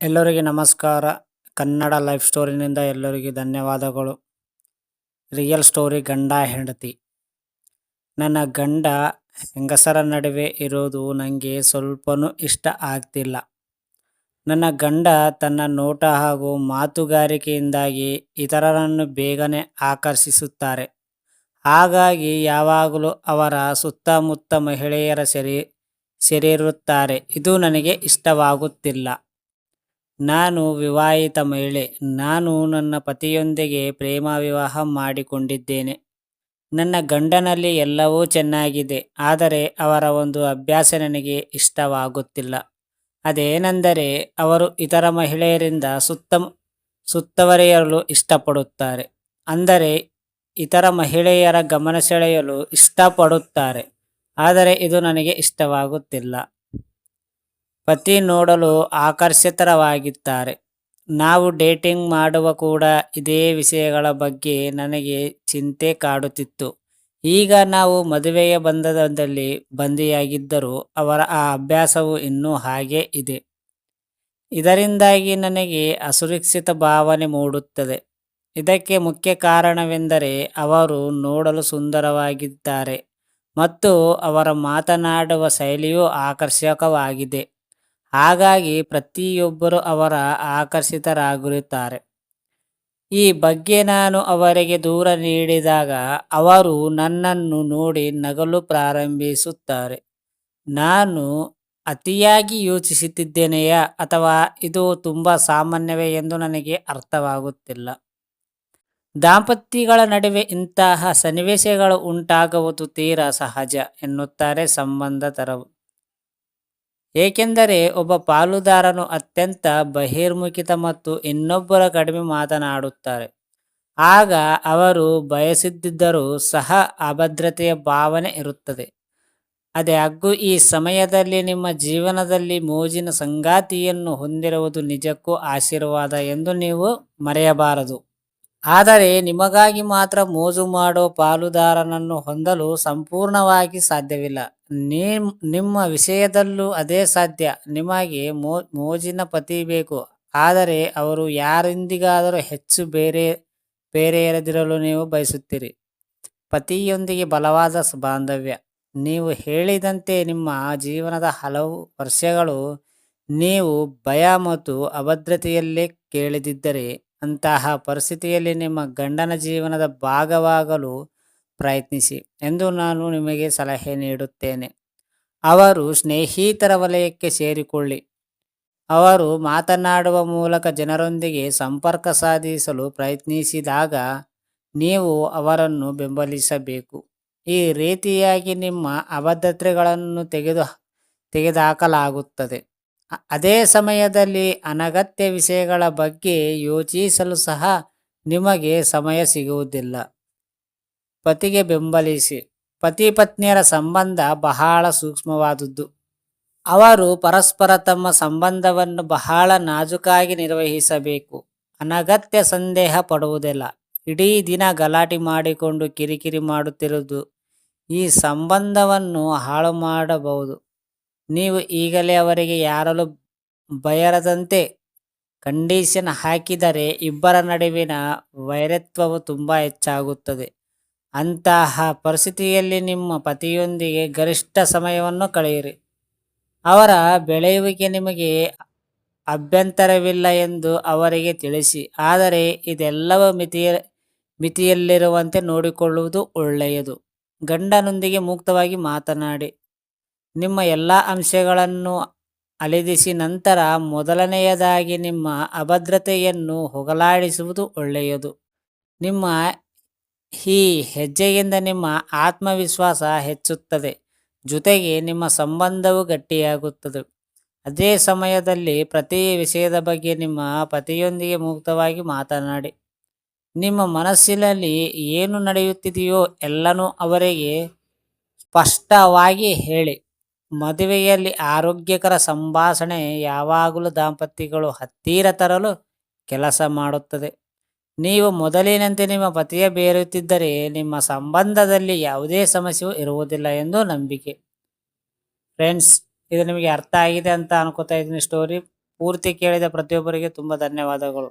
ಎಲ್ಲರಿಗೆ ನಮಸ್ಕಾರ. ಕನ್ನಡ ಲೈಫ್ ಸ್ಟೋರಿನಿಂದ ಎಲ್ಲರಿಗೆ ಧನ್ಯವಾದಗಳು. ರಿಯಲ್ ಸ್ಟೋರಿ ಗಂಡ ಹೆಂಡತಿ. ನನ್ನ ಗಂಡ ಹೆಂಗಸರ ನಡುವೆ ಇರೋದು ನನಗೆ ಸ್ವಲ್ಪನೂ ಇಷ್ಟ ಆಗ್ತಿಲ್ಲ. ನನ್ನ ಗಂಡ ತನ್ನ ನೋಟ ಹಾಗೂ ಮಾತುಗಾರಿಕೆಯಿಂದಾಗಿ ಇತರರನ್ನು ಬೇಗನೆ ಆಕರ್ಷಿಸುತ್ತಾರೆ. ಹಾಗಾಗಿ ಯಾವಾಗಲೂ ಅವರ ಸುತ್ತಮುತ್ತ ಮಹಿಳೆಯರ ಸೆರೆಯಿರುತ್ತಾರೆ. ಇದು ನನಗೆ ಇಷ್ಟವಾಗುತ್ತಿಲ್ಲ. ನಾನು ವಿವಾಹಿತ ಮಹಿಳೆ. ನಾನು ನನ್ನ ಪತಿಯೊಂದಿಗೆ ಪ್ರೇಮ ವಿವಾಹ ಮಾಡಿಕೊಂಡಿದ್ದೇನೆ. ನನ್ನ ಗಂಡನಲ್ಲಿ ಎಲ್ಲವೂ ಚೆನ್ನಾಗಿದೆ. ಆದರೆ ಅವರ ಒಂದು ಅಭ್ಯಾಸ ನನಗೆ ಇಷ್ಟವಾಗುತ್ತಿಲ್ಲ. ಅದೇನೆಂದರೆ ಅವರು ಇತರ ಮಹಿಳೆಯರಿಂದ ಸುತ್ತವರಿಯಲು ಇಷ್ಟಪಡುತ್ತಾರೆ. ಅಂದರೆ ಇತರ ಮಹಿಳೆಯರ ಗಮನ ಸೆಳೆಯಲು ಇಷ್ಟಪಡುತ್ತಾರೆ. ಆದರೆ ಇದು ನನಗೆ ಇಷ್ಟವಾಗುತ್ತಿಲ್ಲ. ಪತಿ ನೋಡಲು ಆಕರ್ಷಿತರಾಗಿದ್ದಾರೆ. ನಾವು ಡೇಟಿಂಗ್ ಮಾಡುವ ಕೂಡ ಇದೇ ವಿಷಯಗಳ ಬಗ್ಗೆ ನನಗೆ ಚಿಂತೆ ಕಾಡುತ್ತಿತ್ತು. ಈಗ ನಾವು ಮದುವೆಯ ಬಂಧದಲ್ಲಿ ಬಂದಿಯಾಗಿದ್ದರೂ ಅವರ ಆ ಅಭ್ಯಾಸವು ಇನ್ನೂ ಹಾಗೇ ಇದೆ. ಇದರಿಂದಾಗಿ ನನಗೆ ಅಸುರಕ್ಷಿತ ಭಾವನೆ ಮೂಡುತ್ತದೆ. ಇದಕ್ಕೆ ಮುಖ್ಯ ಕಾರಣವೆಂದರೆ ಅವರು ನೋಡಲು ಸುಂದರವಾಗಿದ್ದಾರೆ ಮತ್ತು ಅವರ ಮಾತನಾಡುವ ಶೈಲಿಯೂ ಆಕರ್ಷಕವಾಗಿದೆ. ಹಾಗಾಗಿ ಪ್ರತಿಯೊಬ್ಬರು ಅವರ ಆಕರ್ಷಿತರಾಗಿರುತ್ತಾರೆ. ಈ ಬಗ್ಗೆ ನಾನು ಅವರಿಗೆ ದೂರ ನೀಡಿದಾಗ ಅವರು ನನ್ನನ್ನು ನೋಡಿ ನಗಲು ಪ್ರಾರಂಭಿಸುತ್ತಾರೆ. ನಾನು ಅತಿಯಾಗಿ ಯೋಚಿಸುತ್ತಿದ್ದೇನೆಯಾ ಅಥವಾ ಇದು ತುಂಬ ಸಾಮಾನ್ಯವೇ ಎಂದು ನನಗೆ ಅರ್ಥವಾಗುತ್ತಿಲ್ಲ. ದಾಂಪತ್ಯಗಳ ನಡುವೆ ಇಂತಹ ಸನ್ನಿವೇಶಗಳು ಉಂಟಾಗುವುದು ತೀರಾ ಸಹಜ ಎನ್ನುತ್ತಾರೆ ಸಂಬಂಧತರರು. ಏಕೆಂದರೆ ಒಬ್ಬ ಪಾಲುದಾರನು ಅತ್ಯಂತ ಬಹಿರ್ಮುಖಿತ ಮತ್ತು ಇನ್ನೊಬ್ಬರ ಕಡಿಮೆ ಮಾತನಾಡುತ್ತಾರೆ. ಆಗ ಅವರು ಬಯಸದಿದ್ದರೂ ಸಹ ಅಭದ್ರತೆಯ ಭಾವನೆ ಇರುತ್ತದೆ. ಆದಾಗ್ಯೂ ಈ ಸಮಯದಲ್ಲಿ ನಿಮ್ಮ ಜೀವನದಲ್ಲಿ ಮೋಜಿನ ಸಂಗಾತಿಯನ್ನು ಹೊಂದಿರುವುದು ನಿಜಕ್ಕೂ ಆಶೀರ್ವಾದ ಎಂದು ನೀವು ಮರೆಯಬಾರದು. ಆದರೆ ನಿಮಗಾಗಿ ಮಾತ್ರ ಮೋಜು ಮಾಡೋ ಪಾಲುದಾರನನ್ನು ಹೊಂದಲು ಸಂಪೂರ್ಣವಾಗಿ ಸಾಧ್ಯವಿಲ್ಲ. ನಿಮ್ಮ ವಿಷಯದಲ್ಲೂ ಅದೇ ಸಾಧ್ಯ. ನಿಮಗೆ ಮೋಜಿನ ಪತಿ ಬೇಕು, ಆದರೆ ಅವರು ಯಾರೊಂದಿಗಾದರೂ ಹೆಚ್ಚು ಬೇರೆಯದಿರಲು ನೀವು ಬಯಸುತ್ತೀರಿ. ಪತಿಯೊಂದಿಗೆ ಬಲವಾದ ಬಾಂಧವ್ಯ. ನೀವು ಹೇಳಿದಂತೆ ನಿಮ್ಮ ಜೀವನದ ಹಲವು ವರ್ಷಗಳು ನೀವು ಭಯ ಮತ್ತು ಅಭದ್ರತೆಯಲ್ಲೇ ಕಳೆದಿದ್ದರೆ ಅಂತಹ ಪರಿಸ್ಥಿತಿಯಲ್ಲಿ ನಿಮ್ಮ ಗಂಡನ ಜೀವನದ ಭಾಗವಾಗಲು ಪ್ರಯತ್ನಿಸಿ ಎಂದು ನಾನು ನಿಮಗೆ ಸಲಹೆ ನೀಡುತ್ತೇನೆ. ಅವರು ಸ್ನೇಹಿತರ ವಲಯಕ್ಕೆ ಸೇರಿಕೊಳ್ಳಿ. ಅವರು ಮಾತನಾಡುವ ಮೂಲಕ ಜನರೊಂದಿಗೆ ಸಂಪರ್ಕ ಸಾಧಿಸಲು ಪ್ರಯತ್ನಿಸಿದಾಗ ನೀವು ಅವರನ್ನು ಬೆಂಬಲಿಸಬೇಕು. ಈ ರೀತಿಯಾಗಿ ನಿಮ್ಮ ಅಭದ್ರತೆಗಳನ್ನು ತೆಗೆದುಹಾಕಲಾಗುತ್ತದೆ. ಅದೇ ಸಮಯದಲ್ಲಿ ಅನಗತ್ಯ ವಿಷಯಗಳ ಬಗ್ಗೆ ಯೋಚಿಸಲು ಸಹ ನಿಮಗೆ ಸಮಯ ಸಿಗುವುದಿಲ್ಲ. ಪತಿಗೆ ಬೆಂಬಲಿಸಿ. ಪತಿ ಪತ್ನಿಯರ ಸಂಬಂಧ ಬಹಳ ಸೂಕ್ಷ್ಮವಾದುದು. ಅವರು ಪರಸ್ಪರ ತಮ್ಮ ಸಂಬಂಧವನ್ನು ಬಹಳ ನಾಜೂಕಾಗಿ ನಿರ್ವಹಿಸಬೇಕು. ಅನಗತ್ಯ ಸಂದೇಹ ಪಡುವುದಿಲ್ಲ. ಇಡೀ ದಿನ ಗಲಾಟೆ ಮಾಡಿಕೊಂಡು ಕಿರಿಕಿರಿ ಮಾಡುತ್ತಿರುವುದು ಈ ಸಂಬಂಧವನ್ನು ಹಾಳು ಮಾಡಬಹುದು. ನೀವು ಈಗಲೇ ಅವರಿಗೆ ಯಾರಲು ಬಯರದಂತೆ ಕಂಡೀಷನ್ ಹಾಕಿದರೆ ಇಬ್ಬರ ನಡುವಿನ ವೈರತ್ವವು ತುಂಬ ಹೆಚ್ಚಾಗುತ್ತದೆ. ಅಂತಹ ಪರಿಸ್ಥಿತಿಯಲ್ಲಿ ನಿಮ್ಮ ಪತಿಯೊಂದಿಗೆ ಗರಿಷ್ಠ ಸಮಯವನ್ನು ಕಳೆಯಿರಿ. ಅವರ ಬೆಳೆಯುವಿಕೆ ನಿಮಗೆ ಅಭ್ಯಂತರವಿಲ್ಲ ಎಂದು ಅವರಿಗೆ ತಿಳಿಸಿ. ಆದರೆ ಇದೆಲ್ಲವೂ ಮಿತಿಯಲ್ಲಿರುವಂತೆ ನೋಡಿಕೊಳ್ಳುವುದು ಒಳ್ಳೆಯದು. ಗಂಡನೊಂದಿಗೆ ಮುಕ್ತವಾಗಿ ಮಾತನಾಡಿ. ನಿಮ್ಮ ಎಲ್ಲ ಅಂಶಗಳನ್ನು ಅಲಿದಿಸಿ ನಂತರ ಮೊದಲನೆಯದಾಗಿ ನಿಮ್ಮ ಅಭದ್ರತೆಯನ್ನು ಹೋಗಲಾಡಿಸುವುದು ಒಳ್ಳೆಯದು. ನಿಮ್ಮ ಈ ಹೆಜ್ಜೆಯಿಂದ ನಿಮ್ಮ ಆತ್ಮವಿಶ್ವಾಸ ಹೆಚ್ಚುತ್ತದೆ, ಜೊತೆಗೆ ನಿಮ್ಮ ಸಂಬಂಧವು ಗಟ್ಟಿಯಾಗುತ್ತದೆ. ಅದೇ ಸಮಯದಲ್ಲಿ ಪ್ರತಿ ವಿಷಯದ ಬಗ್ಗೆ ನಿಮ್ಮ ಪತಿಯೊಂದಿಗೆ ಮುಕ್ತವಾಗಿ ಮಾತನಾಡಿ. ನಿಮ್ಮ ಮನಸ್ಸಿನಲ್ಲಿ ಏನು ನಡೆಯುತ್ತಿದೆಯೋ ಎಲ್ಲನೂ ಅವರಿಗೆ ಸ್ಪಷ್ಟವಾಗಿ ಹೇಳಿ. ಮದುವೆಯಲ್ಲಿ ಆರೋಗ್ಯಕರ ಸಂಭಾಷಣೆ ಯಾವಾಗಲೂ ದಾಂಪತ್ಯಗಳು ಹತ್ತಿರ ತರಲು ಕೆಲಸ ಮಾಡುತ್ತದೆ. ನೀವು ಮೊದಲಿನಂತೆ ನಿಮ್ಮ ಪತಿಯ ಬೇರುತ್ತಿದ್ದರೆ ನಿಮ್ಮ ಸಂಬಂಧದಲ್ಲಿ ಯಾವುದೇ ಸಮಸ್ಯೆಯೂ ಇರುವುದಿಲ್ಲ ಎಂದು ನಂಬಿಕೆ. ಫ್ರೆಂಡ್ಸ್, ಇದು ನಿಮಗೆ ಅರ್ಥ ಆಗಿದೆ ಅಂತ ಅನ್ಕೋತಾ ಇದ್ದೀನಿ ಸ್ಟೋರಿ. ಪೂರ್ತಿ ಕೇಳಿದ ಪ್ರತಿಯೊಬ್ಬರಿಗೆ ತುಂಬಾ ಧನ್ಯವಾದಗಳು.